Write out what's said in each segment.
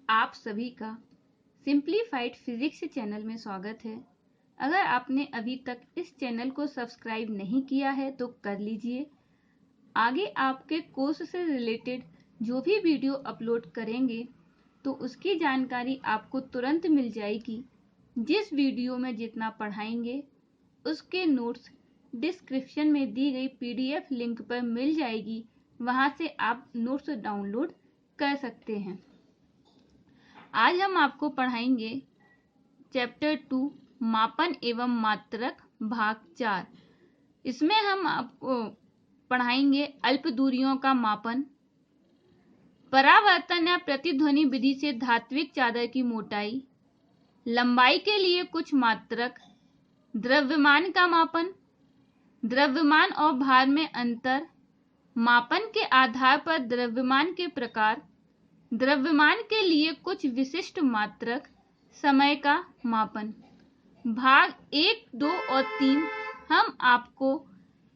आप सभी का सिंप्लीफाइड फिजिक्स चैनल में स्वागत है। अगर आपने अभी तक इस चैनल को सब्सक्राइब नहीं किया है तो कर लीजिए। आगे आपके कोर्स से रिलेटेड जो भी वीडियो अपलोड करेंगे तो उसकी जानकारी आपको तुरंत मिल जाएगी। जिस वीडियो में जितना पढ़ाएंगे उसके नोट्स डिस्क्रिप्शन में दी गई PDF लिंक पर मिल जाएगी, वहां से आप नोट्स डाउनलोड कर सकते हैं। आज हम आपको पढ़ाएंगे चैप्टर 2 मापन एवं मात्रक भाग 4। इसमें हम आपको पढ़ाएंगे अल्प दूरियों का मापन, परावर्तन या प्रतिध्वनि विधि से धात्विक चादर की मोटाई, लंबाई के लिए कुछ मात्रक, द्रव्यमान का मापन, द्रव्यमान और भार में अंतर, मापन के आधार पर द्रव्यमान के प्रकार, द्रव्यमान के लिए कुछ विशिष्ट मात्रक, समय का मापन। भाग 1, 2 और 3 हम आपको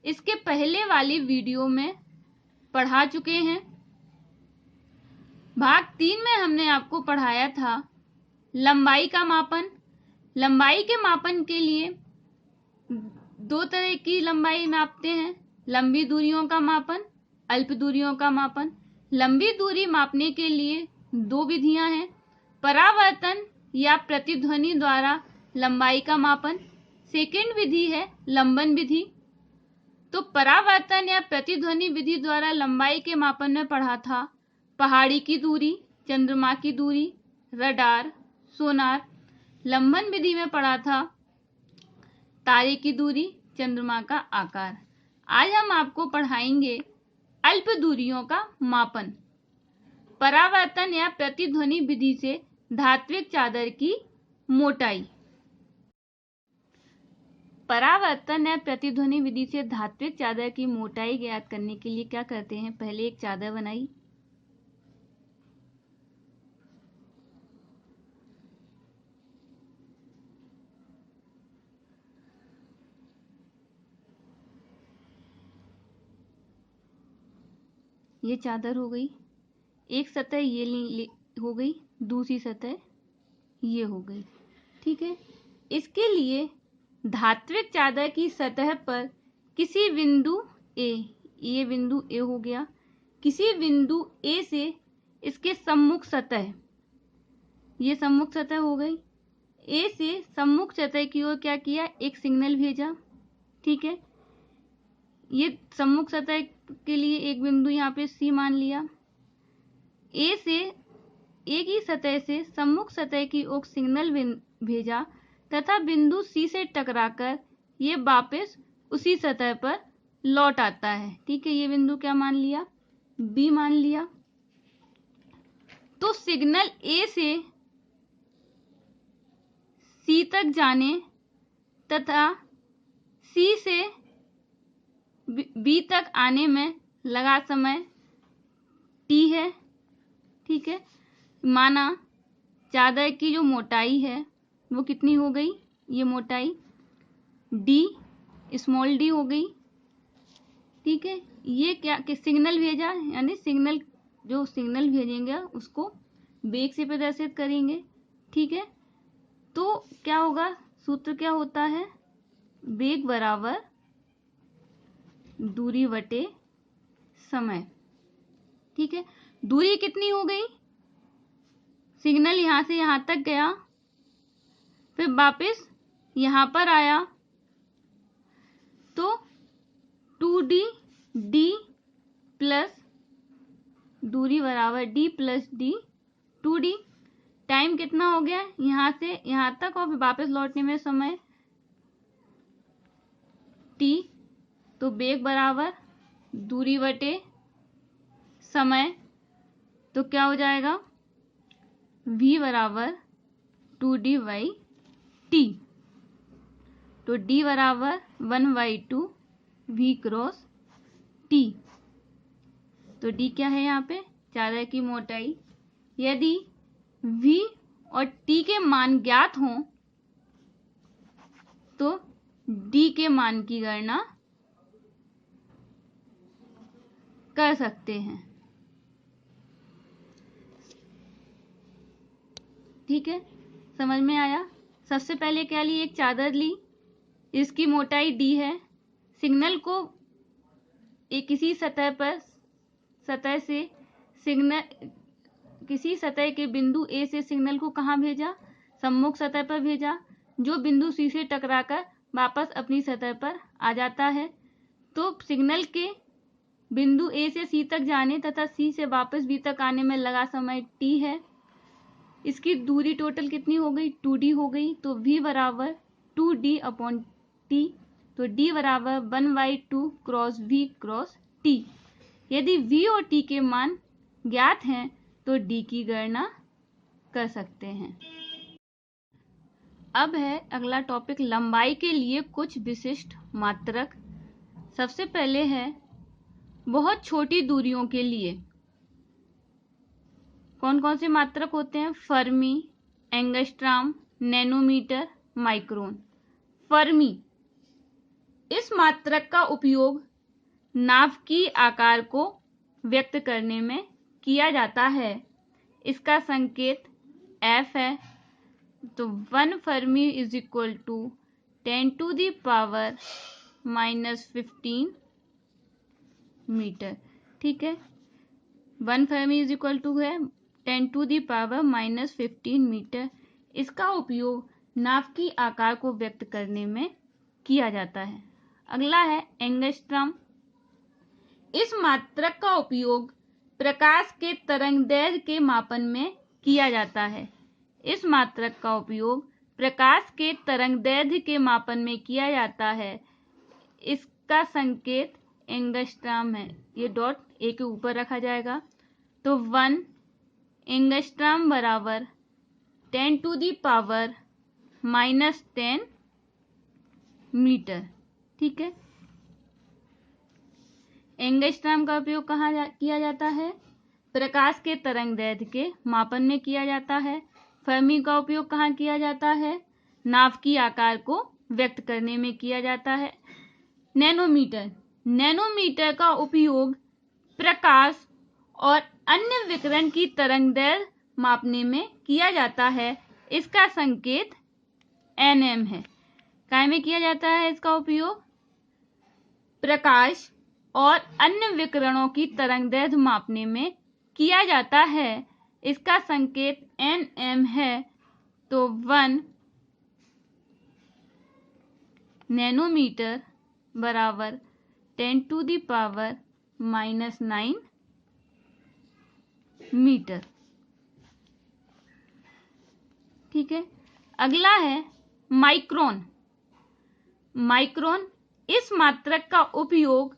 इसके पहले वाली वीडियो में पढ़ा चुके हैं। भाग 3 में हमने आपको पढ़ाया था लंबाई का मापन। लंबाई के मापन के लिए दो तरह की लंबाई मापते हैं, लंबी दूरियों का मापन, अल्प दूरियों का मापन। लंबी दूरी मापने के लिए दो विधियां हैं, परावर्तन या प्रतिध्वनि द्वारा लंबाई का मापन। सेकंड विधि है लंबन विधि। तो परावर्तन या प्रतिध्वनि विधि द्वारा लंबाई के मापन में पढ़ा था पहाड़ी की दूरी, चंद्रमा की दूरी, रडार, सोनार। लंबन विधि में पढ़ा था तारे की दूरी, चंद्रमा का आकार। आज हम आपको पढ़ाएंगे अल्प दूरियों का मापन, परावर्तन या प्रतिध्वनि विधि से धात्विक चादर की मोटाई। परावर्तन या प्रतिध्वनि विधि से धात्विक चादर की मोटाई ज्ञात करने के लिए क्या करते हैं, पहले एक चादर बनाई, ये चादर हो गई, एक सतह ये हो गई, दूसरी सतह ये हो गई। ठीक है। इसके लिए धात्विक चादर की सतह पर किसी बिंदु ए, ये बिंदु ए हो गया, किसी बिंदु ए से इसके सम्मुख सतह, ये सम्मुख सतह हो गई, ए से सम्मुख सतह की ओर क्या किया, एक सिग्नल भेजा। ठीक है। ये सम्मुख सतह के लिए एक बिंदु यहाँ पे सी मान लिया। ए से एक ही सतह से सम्मुख सतह की ओर सिग्नल भेजा तथा बिंदु सी से टकराकर ये वापस उसी सतह पर लौट आता है। ठीक है। ये बिंदु क्या मान लिया, बी मान लिया। तो सिग्नल ए से सी तक जाने तथा सी से बी तक आने में लगा समय टी है। ठीक है। माना चादर की जो मोटाई है वो कितनी हो गई, ये मोटाई डी, स्मॉल डी हो गई। ठीक है। ये क्या कि सिग्नल भेजा, यानी सिग्नल, जो सिग्नल भेजेंगे उसको वेग से प्रदर्शित करेंगे। ठीक है। तो क्या होगा, सूत्र क्या होता है, वेग बराबर दूरी बटे समय। ठीक है। दूरी कितनी हो गई, सिग्नल यहां से यहां तक गया, फिर वापस यहां पर आया, तो 2D D प्लस दूरी बराबर D plus D 2D। Time कितना हो गया, यहां से यहां तक और फिर वापस लौटने में समय T। तो वेग बराबर दूरी बटे समय, तो क्या हो जाएगा, V बराबर 2D बाई T। तो D बराबर 1/2 V क्रॉस T। तो D क्या है यहाँ पे, चादर की मोटाई। यदि V और T के मान ज्ञात हों तो D के मान की गणना कर सकते हैं। ठीक है, समझ में आया। सबसे पहले क्या ली, एक चादर ली, इसकी मोटाई d है। सिग्नल को एक किसी सतह के बिंदु A से सिग्नल को कहाँ भेजा, सम्मुख सतह पर भेजा, जो बिंदु C से टकराकर वापस अपनी सतह पर आ जाता है। तो सिग्नल के बिंदु A से C तक जाने तथा C से वापस B तक आने में लगा समय t है। इसकी दूरी टोटल कितनी हो गई, 2d हो गई। तो v बराबर 2d/t, तो d बराबर 1/2 क्रॉस v क्रॉस t। यदि v और t के मान ज्ञात हैं तो d की गणना कर सकते हैं। अब है अगला टॉपिक, लंबाई के लिए कुछ विशिष्ट मात्रक। सबसे पहले है बहुत छोटी दूरियों के लिए कौन कौन से मात्रक होते हैं, fermi, angstrom, nanometer, micron. Fermi, इस मात्रक का उपयोग नाभिकीय आकार को व्यक्त करने में किया जाता है। इसका संकेत F है। तो 1 fermi is equal to 10⁻⁻15 meter. ठीक है, 1 फर्मी इज इक्वल टू है 10⁻⁻15 मीटर। इसका उपयोग नाभिकीय आकार को व्यक्त करने में किया जाता है। अगला है एंगस्ट्रॉम। इस मात्रक का उपयोग प्रकाश के तरंगदैर्घ्य के मापन में किया जाता है। इस मात्रक का उपयोग प्रकाश के तरंगदैर्घ्य के मापन में किया जाता है। इसका संकेत एंगस्ट्रॉम है। ये डॉट ए के ऊपर रखा जाएगा। तो 1 एंगस्ट्रॉम बराबर 10⁻⁻10 मीटर। ठीक है, एंगस्ट्रॉम का उपयोग कहाँ किया जाता है, प्रकाश के तरंगदैर्घ्य के मापन में किया जाता है। फर्मी का उपयोग कहाँ किया जाता है, नाभिकीय आकार को व्यक्त करने में किया जाता है। नैनोमीटर, नैनोमीटर का उपयोग प्रकाश और अन्य विकिरण की तरंगदैर्घ्य मापने में किया जाता है। इसका संकेत nm है। काय में किया जाता है इसका उपयोग, प्रकाश और अन्य विकिरणों की तरंगदैर्घ्य मापने में किया जाता है। इसका संकेत nm है। तो 1 नैनोमीटर बराबर 10⁻⁻9 मीटर। ठीक है, अगला है माइक्रोन। माइक्रोन, इस मात्रक का उपयोग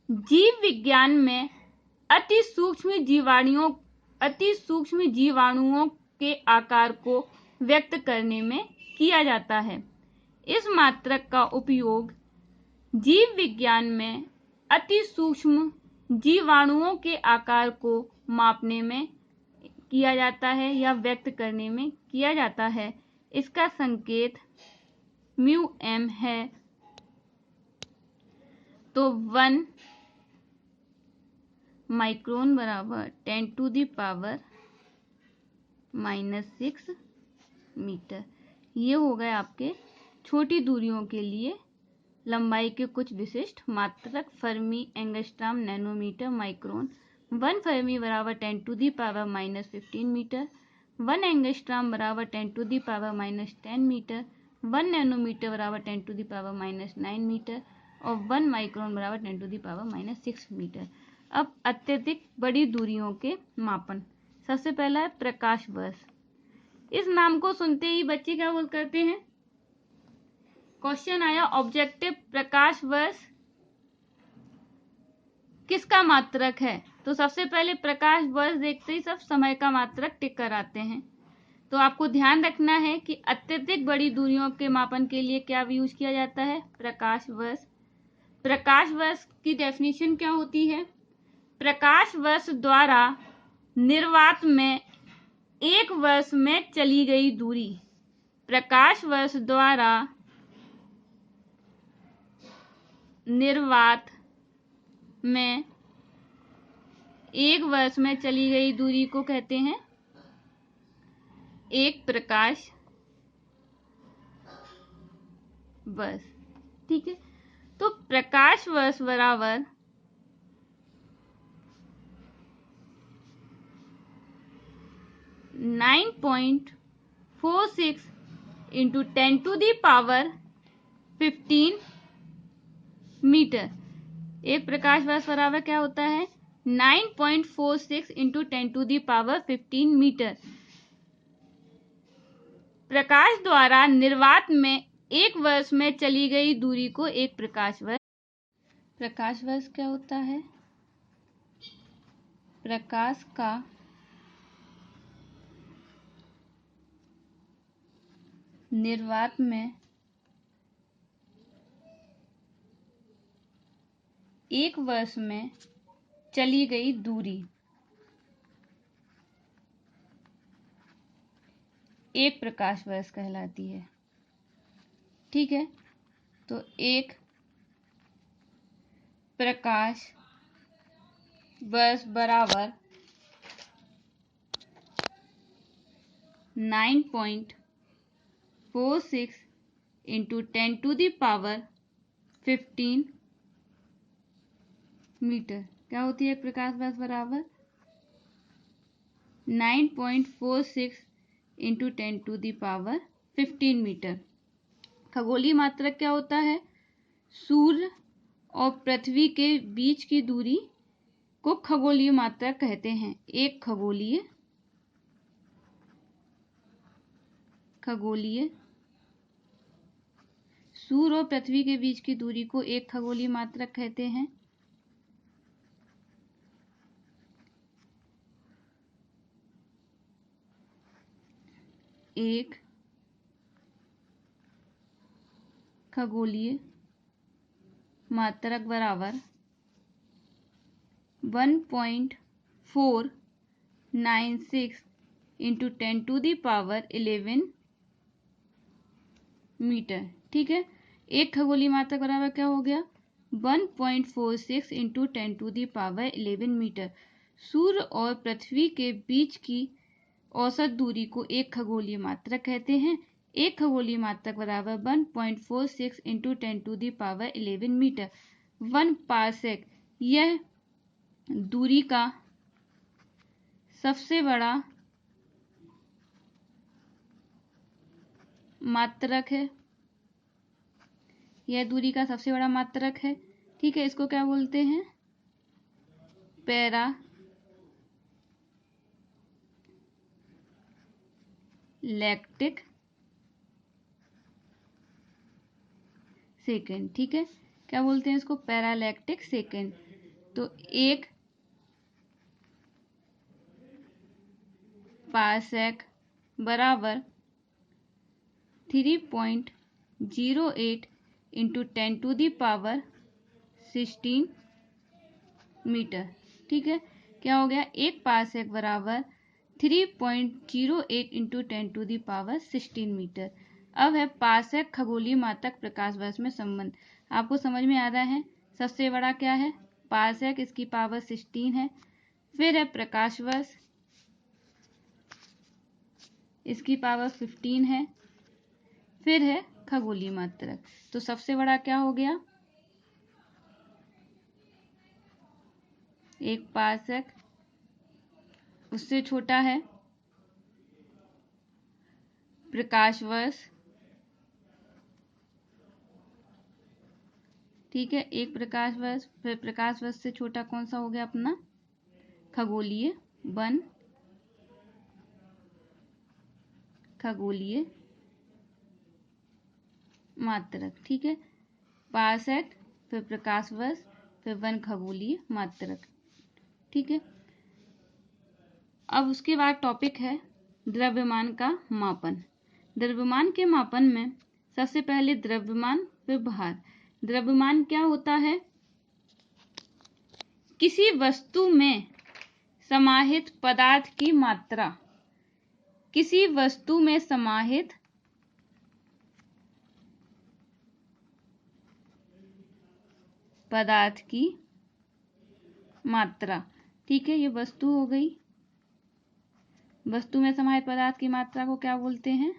जीव विज्ञान में अति सूक्ष्म जीवाणुओं के आकार को व्यक्त करने में किया जाता है। इस मात्रक का उपयोग जीव विज्ञान में अति सूक्ष्म जीवाणुओं के आकार को मापने में किया जाता है या व्यक्त करने में किया जाता है। इसका संकेत μm है। तो 1 माइक्रोन बराबर 10⁻⁻6 मीटर। ये हो गए आपके छोटी दूरियों के लिए लंबाई के कुछ विशिष्ट मात्रक, fermi, angstrom, nanometer, micron. 1 fermi बराबर 10⁻⁻15 मीटर, 1 एंगस्ट्रॉम बराबर 10⁻⁻10 मीटर, 1 नैनोमीटर बराबर 10⁻⁻9 मीटर और 1 माइक्रोन बराबर 10⁻⁻6 मीटर। अब अत्यधिक बड़ी दूरियों के मापन। सबसे पहला है प्रकाश वर्ष। इस नाम को सुनते ही बच्चे क्या बोल करते हैं, क्वेश्चन आया ऑब्जेक्टिव प्रकाश वर्ष किसका मात्रक है। तो सबसे पहले प्रकाश वर्ष देखते ही सब समय का मात्रक टिक कर आते हैं। तो आपको ध्यान रखना है कि अत्यधिक बड़ी दूरियों के मापन के लिए क्या यूज किया जाता है, प्रकाश वर्ष। प्रकाश वर्ष की डेफिनेशन क्या होती है, प्रकाश वर्ष द्वारा निर्वात में एक वर्ष में चली गई दूरी। प्रकाश वर्ष द्वारा निर्वात में एक वर्ष में चली गई दूरी को कहते हैं एक प्रकाश वर्ष। ठीक है, तो प्रकाश वर्ष बराबर 9.46 इंटू 10⁻15 मीटर। एक प्रकाश वर्ष बराबर क्या होता है? 9.46 इंटू 10⁻15 मीटर। प्रकाश द्वारा निर्वात में एक वर्ष में चली गई दूरी को एक प्रकाश वर्ष। प्रकाश वर्ष क्या होता है? प्रकाश का निर्वात में एक वर्ष में चली गई दूरी एक प्रकाश वर्ष कहलाती है। ठीक है, तो एक प्रकाश वर्ष बराबर 9.46 इंटू 10⁻15 मीटर। क्या होती है एक प्रकाश वर्ष बराबर? 9.46 इंटू 10⁻15 मीटर। खगोलीय मात्रक क्या होता है? सूर्य और पृथ्वी के बीच की दूरी को खगोलीय मात्रक कहते हैं। एक खगोलीय सूर्य और पृथ्वी के बीच की दूरी को एक खगोलीय मात्रक कहते हैं। एक खगोलीय मात्रक बराबर 1.496 इंटू 10⁻11 मीटर। ठीक है, एक खगोलीय मात्रक बराबर क्या हो गया? 1.46 इंटू 10⁻11 मीटर। सूर्य और पृथ्वी के बीच की औसत दूरी को एक खगोलीय मात्रक कहते हैं। एक खगोलीय मात्रक बराबर 1.46 इंटू 10⁻11 मीटर। 1 पारसेक यह दूरी का सबसे बड़ा मात्रक है। यह दूरी का सबसे बड़ा मात्रक है। ठीक है, इसको क्या बोलते हैं? पैरालैक्टिक सेकेंड। ठीक है, क्या बोलते हैं इसको? पैरालैक्टिक सेकेंड। तो एक पारसेक बराबर 3.08 इंटू 10⁻16 मीटर। ठीक है, क्या हो गया? एक पारसेक बराबर 3.08 इंटू 10⁻16 मीटर। अब है पारसेक खगोलीय मात्रक प्रकाश वर्ष में संबंध। आपको समझ में आ रहा है? सबसे बड़ा क्या है? पारसेक, इसकी पावर 16 है। फिर है प्रकाश वर्ष, इसकी पावर 15 है। फिर है खगोलीय मात्रक। तो सबसे बड़ा क्या हो गया? एक पारसेक। उससे छोटा है प्रकाश वर्ष। ठीक है, एक प्रकाश वर्ष। फिर प्रकाश वर्ष से छोटा कौन सा हो गया अपना? खगोलीय वन, खगोलीय मात्रक। ठीक है, पारसेक, फिर प्रकाश वर्ष, फिर वन खगोलीय मात्रक। ठीक है, अब उसके बाद टॉपिक है द्रव्यमान का मापन। द्रव्यमान के मापन में सबसे पहले द्रव्यमान, फिर भार। द्रव्यमान क्या होता है? किसी वस्तु में समाहित पदार्थ की मात्रा। किसी वस्तु में समाहित पदार्थ की मात्रा। ठीक है, ये वस्तु हो गई। वस्तु में समाहित पदार्थ की मात्रा को क्या बोलते हैं?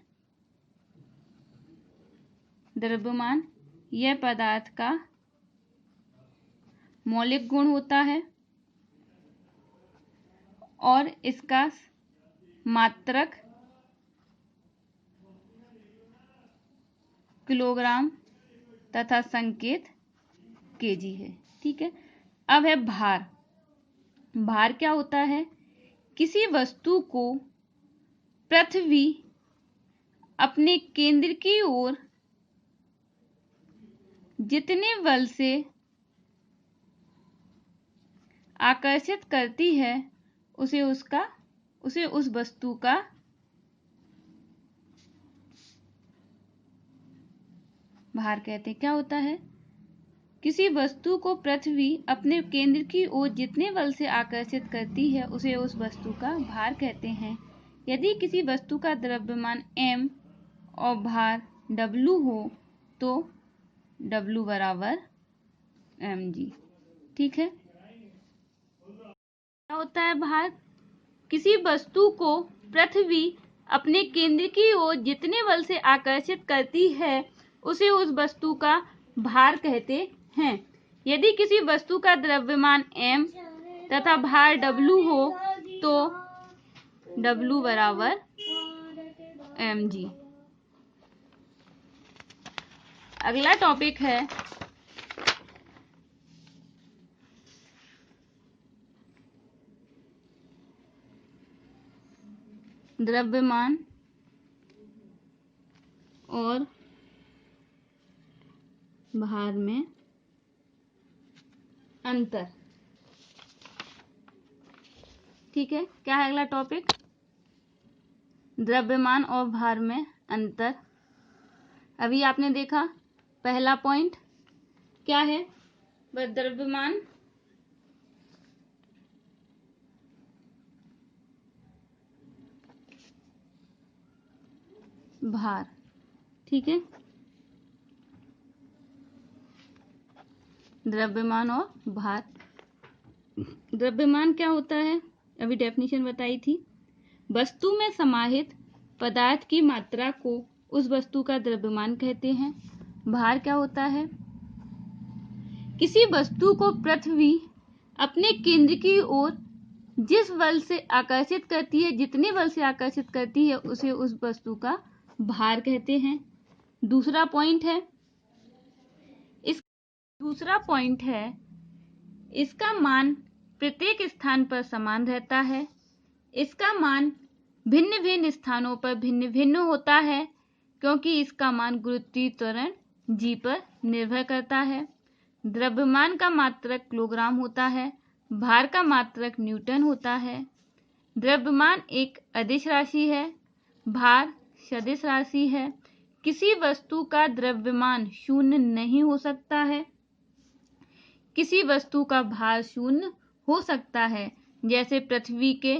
द्रव्यमान। यह पदार्थ का मौलिक गुण होता है और इसका मात्रक किलोग्राम तथा संकेत केजी है। ठीक है। अब है भार। भार क्या होता है? किसी वस्तु को पृथ्वी अपने केंद्र की ओर जितने बल से आकर्षित करती है उसे उस वस्तु का भार कहते हैं। क्या होता है? किसी वस्तु को पृथ्वी अपने केंद्र की ओर जितने बल से आकर्षित करती है उसे उस वस्तु का भार कहते हैं। यदि किसी वस्तु का द्रव्यमान m और भार w हो तो w बराबर mg। ठीक है। क्या होता है भार? किसी वस्तु को पृथ्वी अपने केंद्र की ओर जितने बल से आकर्षित करती है उसे उस वस्तु का भार कहते हैं। यदि किसी वस्तु का द्रव्यमान m तथा भार w हो तो w बराबर mg। अगला टॉपिक है द्रव्यमान और भार में अंतर। ठीक है। क्या है अगला टॉपिक? द्रव्यमान और भार में अंतर। अभी आपने देखा पहला पॉइंट क्या है? वह द्रव्यमान भार। ठीक है। द्रव्यमान और भार। द्रव्यमान क्या होता है? अभी डेफिनेशन बताई थी। वस्तु में समाहित पदार्थ की मात्रा को उस वस्तु का द्रव्यमान कहते हैं। भार क्या होता है? किसी वस्तु को पृथ्वी अपने केंद्र की ओर जिस बल से आकर्षित करती है, जितने बल से आकर्षित करती है उसे उस वस्तु का भार कहते हैं। दूसरा पॉइंट है इसका मान प्रत्येक स्थान पर समान रहता है। इसका मान भिन्न भिन्न स्थानों पर भिन्न भिन्न होता है क्योंकि इसका मान गुरुत्वीय त्वरण g पर निर्भर करता है। द्रव्यमान का मात्रक किलोग्राम होता है। भार का मात्रक न्यूटन होता है। द्रव्यमान एक अदिश राशि है, भार सदिश राशि है। किसी वस्तु का द्रव्यमान शून्य नहीं हो सकता है। किसी वस्तु का भार शून्य हो सकता है, जैसे पृथ्वी के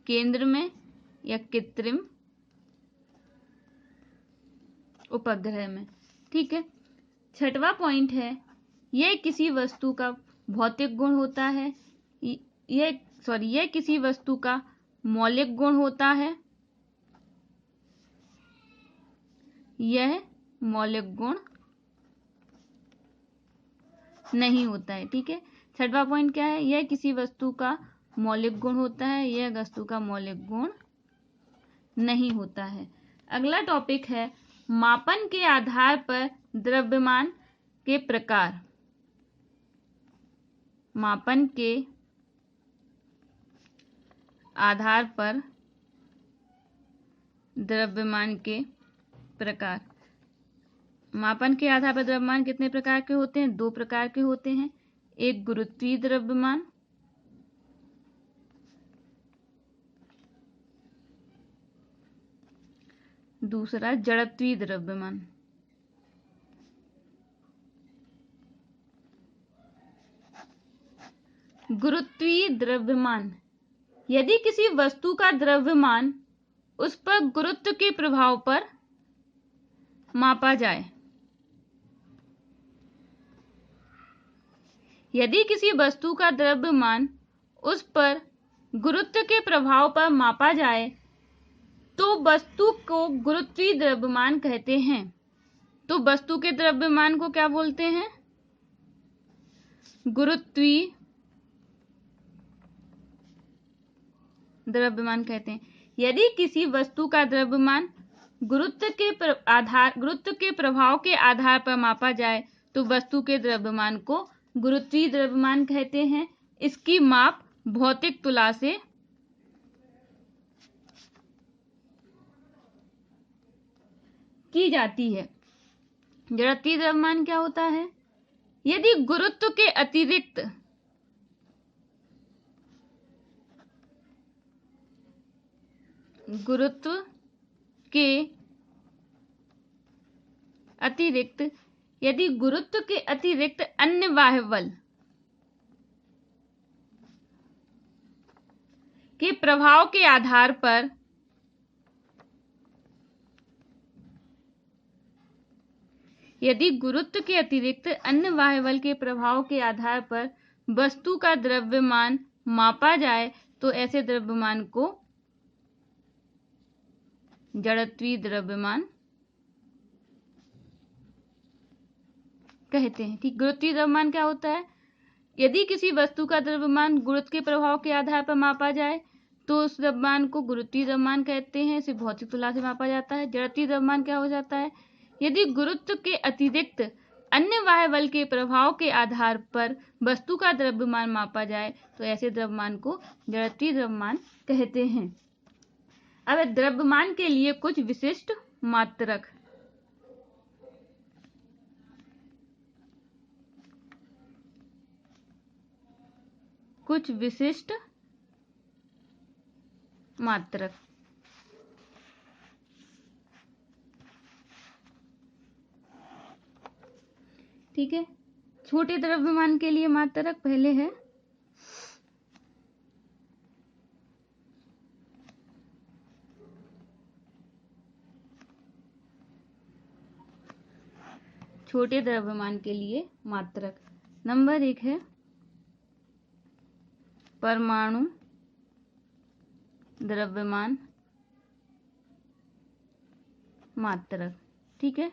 केंद्र में या कृत्रिम उपग्रह में। ठीक है। छठवां पॉइंट है यह किसी वस्तु का भौतिक गुण होता है। यह किसी वस्तु का मौलिक गुण होता है। यह मौलिक गुण नहीं होता है। ठीक है। छठवां पॉइंट क्या है? यह किसी वस्तु का मौलिक गुण होता है, यह वस्तु का मौलिक गुण नहीं होता है। अगला टॉपिक है मापन के आधार पर द्रव्यमान के प्रकार। मापन के आधार पर द्रव्यमान के प्रकार। मापन के आधार पर द्रव्यमान कितने प्रकार के होते हैं? 2 प्रकार के होते हैं। एक गुरुत्वीय द्रव्यमान, दूसरा जड़त्वीय द्रव्यमान। गुरुत्वीय द्रव्यमान। यदि किसी वस्तु का द्रव्यमान उस पर गुरुत्व के प्रभाव पर मापा जाए। यदि किसी वस्तु का द्रव्यमान उस पर गुरुत्व के प्रभाव पर मापा जाए तो वस्तु को गुरुत्वीय द्रव्यमान कहते हैं। तो वस्तु के द्रव्यमान को क्या बोलते हैं? गुरुत्वीय द्रव्यमान कहते हैं। यदि किसी वस्तु का द्रव्यमान गुरुत्व के प्रभाव के आधार पर मापा जाए तो वस्तु के द्रव्यमान को गुरुत्वीय द्रव्यमान कहते हैं। इसकी माप भौतिक तुला से की जाती है। जड़त्वीय द्रव्यमान क्या होता है? यदि गुरुत्व के अतिरिक्त अन्य बाह्य बल के प्रभाव के आधार पर वस्तु का द्रव्यमान मापा जाए तो ऐसे द्रव्यमान को जड़त्वीय द्रव्यमान कहते हैं। ठीक, गुरुत्वीय द्रव्यमान क्या होता है? यदि किसी वस्तु का द्रव्यमान गुरुत्व के प्रभाव के आधार पर मापा जाए तो उस द्रव्यमान को गुरुत्वीय द्रव्यमान कहते हैं। इसे भौतिक तुला से मापा जाता है। जड़त्वीय द्रव्यमान क्या हो जाता है? यदि गुरुत्व के अतिरिक्त अन्य बाह्य बल के प्रभाव के आधार पर वस्तु का द्रव्यमान मापा जाए तो ऐसे द्रव्यमान को जड़त्वीय द्रव्यमान कहते हैं। अब द्रव्यमान के लिए कुछ विशिष्ट मात्रक। ठीक है, छोटे द्रव्यमान के लिए मात्रक पहले है छोटे द्रव्यमान के लिए मात्रक। नंबर 1 है परमाणु द्रव्यमान मात्रक। ठीक है,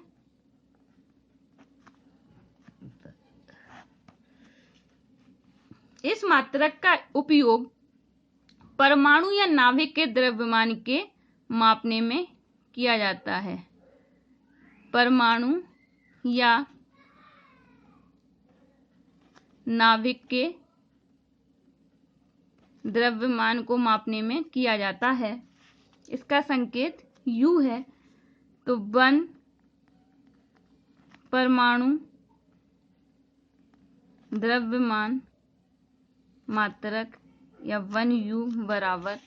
इस मात्रक का उपयोग परमाणु या नाभिक के द्रव्यमान के मापने में किया जाता है। परमाणु या नाभिक के द्रव्यमान को मापने में किया जाता है। इसका संकेत U है। तो 1 परमाणु द्रव्यमान मात्रक या 1U बराबर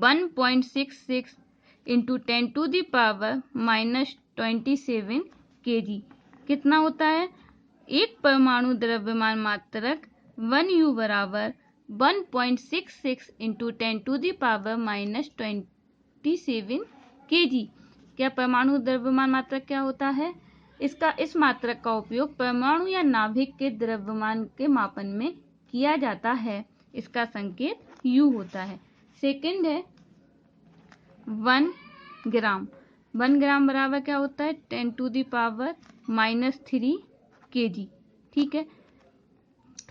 1.66 इंटू 10⁻⁻27 kg कितना होता है? एक परमाणु द्रव्यमान मात्रक 1U बराबर 1.66 इंटू 10⁻⁻27 kg। क्या परमाणु द्रव्यमान मात्रक क्या होता है? इस मात्रक का उपयोग परमाणु या नाभिक के द्रव्यमान के मापन में किया जाता है। इसका संकेत U होता है। सेकंड है 1 ग्राम। 1 ग्राम बराबर क्या होता है? 10⁻³ kg। ठीक है,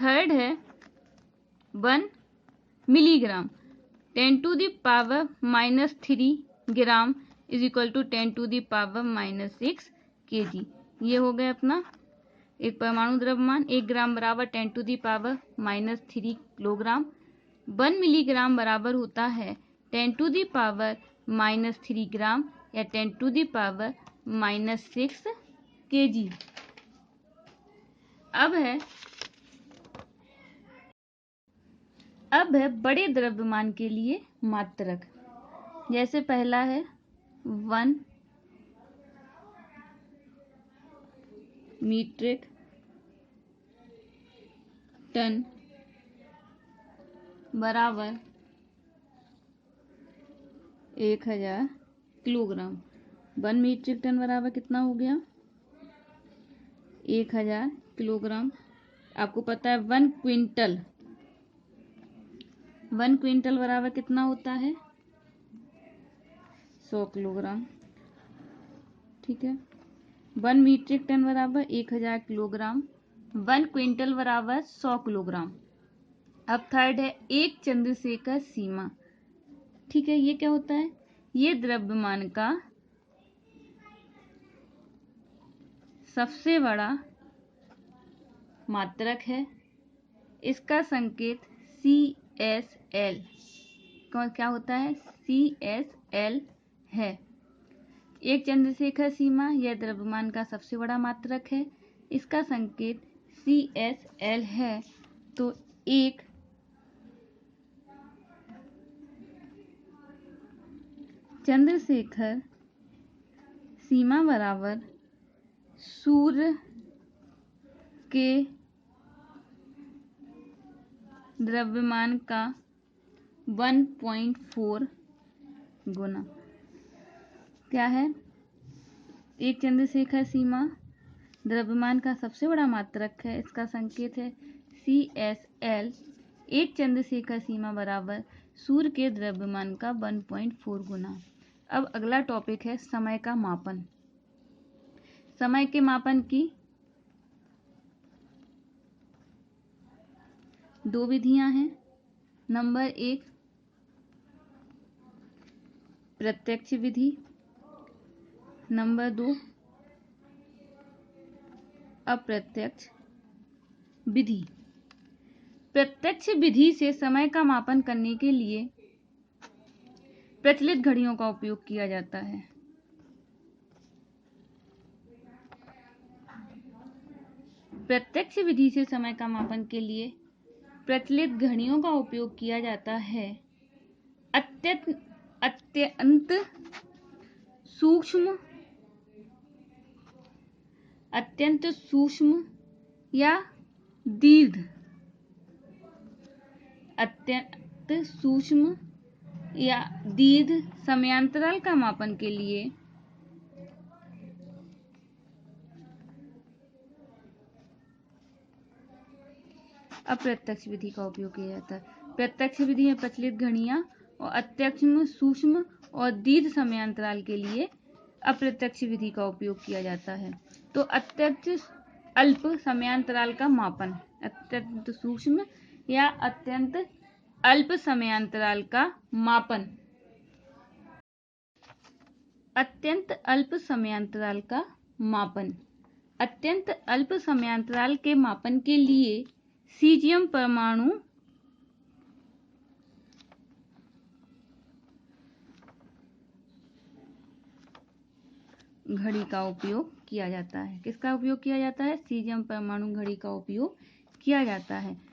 थर्ड है 1 milligram. 10⁻³ gram is equal to 10⁻⁻6 kg। ये हो गया अपना एक परमाणु द्रव्यमान। 1 ग्राम बराबर 10⁻³ किलोग्राम। 1 मिलीग्राम बराबर होता है 10⁻³ ग्राम या 10⁻⁻6 kg। अब है बड़े द्रव्यमान के लिए मात्रक। जैसे पहला है 1 मीट्रिक टन बराबर 1000 किलोग्राम। 1 मीट्रिक टन बराबर कितना हो गया? 1000 किलोग्राम। आपको पता है 1 क्विंटल 1 क्विंटल बराबर कितना होता है? 100 किलोग्राम। ठीक है। 1 मीट्रिक टन बराबर 1000 किलोग्राम। 1 क्विंटल बराबर 100 किलोग्राम। अब थर्ड है एक चंद्रशेखर सीमा। ठीक है, ये क्या होता है? ये द्रव्यमान का सबसे बड़ा मात्रक है। इसका संकेत CSL क्या होता है? CSL है। एक चंद्रशेखर सीमा यह द्रव्यमान का सबसे बड़ा मात्रक है। इसका संकेत CSL है। तो एक चंद्रशेखर सीमा बराबर सूर्य के द्रव्यमान का 1.4 गुना। क्या है? एक चंद्रशेखर सीमा द्रव्यमान का सबसे बड़ा मात्रक है। इसका संकेत है CSL। एक चंद्रशेखर सीमा बराबर सूर्य के द्रव्यमान का 1.4 गुना। अब अगला टॉपिक है समय का मापन। समय के मापन की दो विधियां हैं। नंबर 1 प्रत्यक्ष विधि। नंबर 2 अप्रत्यक्ष विधि। प्रत्यक्ष विधि से समय का मापन करने के लिए प्रचलित घड़ियों का उपयोग किया जाता है। प्रत्यक्ष विधि से समय का मापन के लिए प्रचलित घड़ियों का उपयोग किया जाता है। अत्यंत सूक्ष्म या दीर्घ अत्यंत सूक्ष्म या दीर्घ समयांतराल का मापन के लिए अप्रत्यक्ष विधि का उपयोग किया जाता है। प्रत्यक्ष विधि में प्रचलित घड़ियां और अत्यंत सूक्ष्म और दीर्घ समयांतराल के लिए अप्रत्यक्ष विधि का उपयोग किया जाता है। तो अत्यंत अल्प समयांतराल का मापन, अत्यंत सूक्ष्म या अत्यंत अल्प समयांतराल का मापन। अत्यंत अल्प समयांतराल का मापन। अत्यंत अल्प समयांतराल के मापन के लिए सीजियम परमाणु घड़ी का उपयोग किया जाता है। किसका उपयोग किया जाता है? सीजियम परमाणु घड़ी का उपयोग किया जाता है।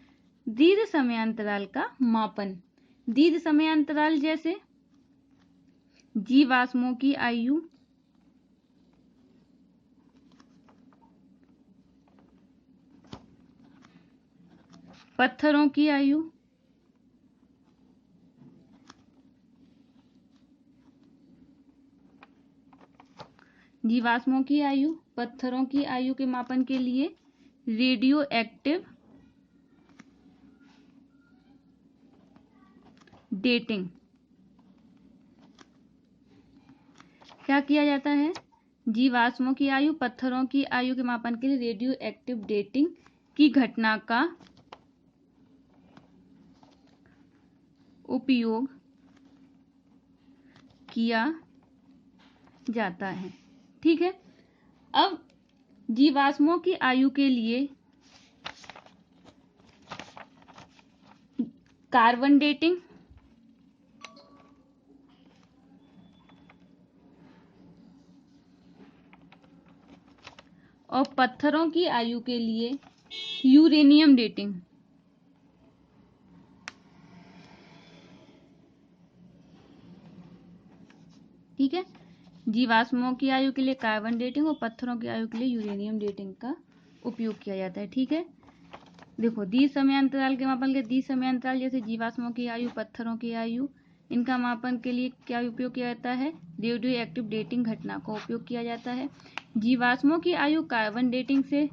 दीर्घ समयांतराल का मापन। दीर्घ समयांतराल जैसे जीवाश्मों की आयु, पत्थरों की आयु, जीवाश्मों की आयु, पत्थरों की आयु के मापन के लिए रेडियो एक्टिव डेटिंग क्या किया जाता है? जीवाश्मों की आयु, पत्थरों की आयु के मापन के लिए रेडियो एक्टिव डेटिंग की घटना का उपयोग किया जाता है। ठीक है। अब जीवाश्मों की आयु के लिए कार्बन डेटिंग, और पत्थरों की आयु के लिए यूरेनियम डेटिंग। ठीक है। जीवाश्मों की आयु के लिए कार्बन डेटिंग और पत्थरों की आयु के लिए यूरेनियम डेटिंग का उपयोग किया जाता है। ठीक है। देखो, दीर्घ समयांतराल के मापन के दीर्घ समयांतराल जैसे जीवाश्मों की आयु, पत्थरों की आयु, इनका मापन के लिए क्या उपयोग किया जाता है? रेडियो एक्टिव डेटिंग घटना का उपयोग किया जाता है। जीवाश्मों की आयु कार्बन डेटिंग से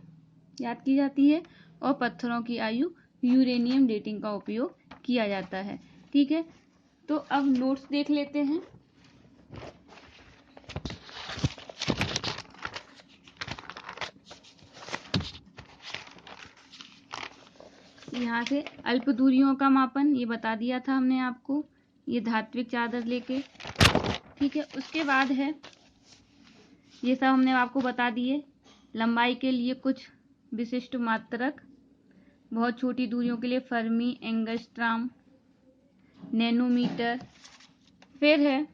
याद की जाती है और पत्थरों की आयु यूरेनियम डेटिंग का उपयोग किया जाता है। ठीक है, तो अब नोट्स देख लेते हैं। यहाँ से अल्प दूरियों का मापन ये बता दिया था हमने आपको, ये धात्विक चादर लेके। ठीक है, उसके बाद है, ये सब हमने आपको बता दिए। लंबाई के लिए कुछ विशिष्ट मात्रक, बहुत छोटी दूरियों के लिए फर्मी, एंगस्ट्राम, नैनोमीटर। फिर है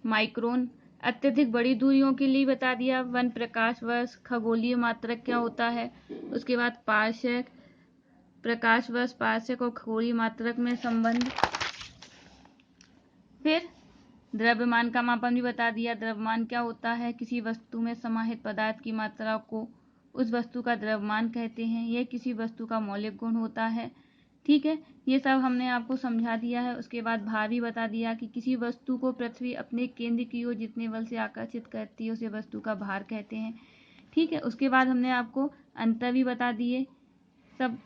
माइक्रोन, अत्यधिक बड़ी दूरियों के लिए बता दिया 1 प्रकाश वर्ष। खगोलीय मात्रक क्या होता है। उसके बाद पार्सेक, प्रकाश वर्ष, पार्सेक और खगोलीय मात्रक में संबंध। फिर द्रव्यमान का मापन भी बता दिया। द्रव्यमान क्या होता है, किसी वस्तु में समाहित पदार्थ की मात्रा को उस वस्तु का द्रव्यमान कहते हैं। यह किसी वस्तु का मौलिक गुण होता है। ठीक है, ये सब हमने आपको समझा दिया है। उसके बाद भार भी बता दिया कि किसी वस्तु को पृथ्वी अपने केंद्र की ओर जितने बल से आकर्षित करती है उसे वस्तु का भार कहते हैं। ठीक है, उसके बाद हमने आपको अंतर भी बता दिए। सब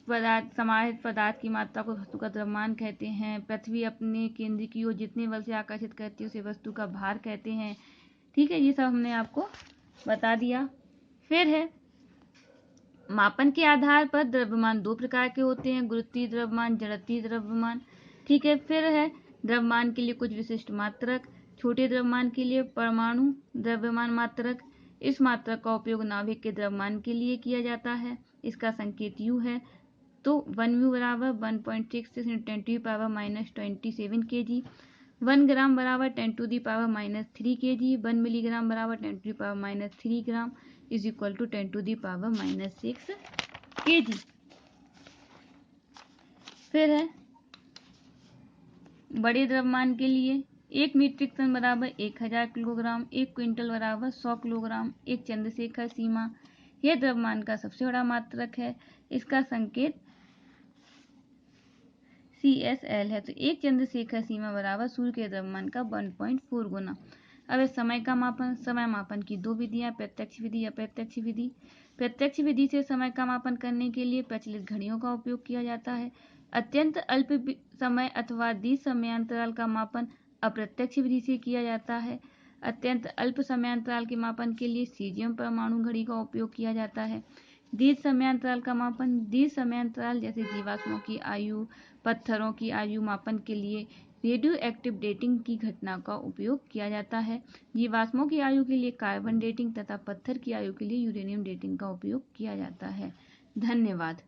पदार्थ, समाहित पदार्थ की मात्रा को वस्तु का द्रव्यमान कहते हैं। पृथ्वी अपने केंद्र की ओर जितने बल से आकर्षित करती है उसे वस्तु का भार कहते हैं। ठीक है, ये सब हमने आपको बता दिया। फिर है मापन के आधार पर द्रव्यमान 2 प्रकार के होते हैं, गुरुत्वीय द्रव्यमान, जड़त्वीय द्रव्यमान। ठीक है, फिर है द्रव्यमान के लिए कुछ विशिष्ट मात्रक। छोटे द्रव्यमान के लिए परमाणु द्रव्यमान मात्रक। इस मात्रक का उपयोग नाभिक के द्रव्यमान के लिए किया जाता है। इसका संकेत U है। तो 1 म्यू बराबर 1.66 × 10⁻⁻27 kg, 1 ग्राम बराबर 10⁻³ kg, 1 मिलीग्राम बराबर 10⁻³ gram is equal to 10⁻6 kg। फिर है बड़े द्रव्यमान के लिए 1 मीट्रिक टन बराबर 1000 किलोग्राम, 1 क्विंटल बराबर 100 किलोग्राम, एक चंद्रशेखर सीमा। यह द्रव्यमान का सबसे बड़ा मात्रक है। इसका संकेत CSL है। तो एक चंद्रशेखर सीमा बराबर सूर्य के द्रव्यमान का 1.4 गुना। अब समय का मापन। समय मापन की 2 विधियां, प्रत्यक्ष विधि, अप्रत्यक्ष विधि। प्रत्यक्ष विधि से समय का मापन करने के लिए प्रचलित घड़ियों का उपयोग किया जाता है। अत्यंत अल्प समय अथवा दीर्घ समयांतराल का मापन अप्रत्यक्ष विधि से किया जाता है। अत्यंत अल्प समयांतराल के मापन के लिए सीजियम परमाणु घड़ी का उपयोग किया जाता है। दीर्घ समयांतराल का मापन, दीर्घ समयांतराल जैसे जीवाश्मों की आयु, पत्थरों की आयु मापन के लिए रेडियो एक्टिव डेटिंग की घटना का उपयोग किया जाता है। जीवाश्मों की आयु के लिए कार्बन डेटिंग तथा पत्थर की आयु के लिए यूरेनियम डेटिंग का उपयोग किया जाता है। धन्यवाद।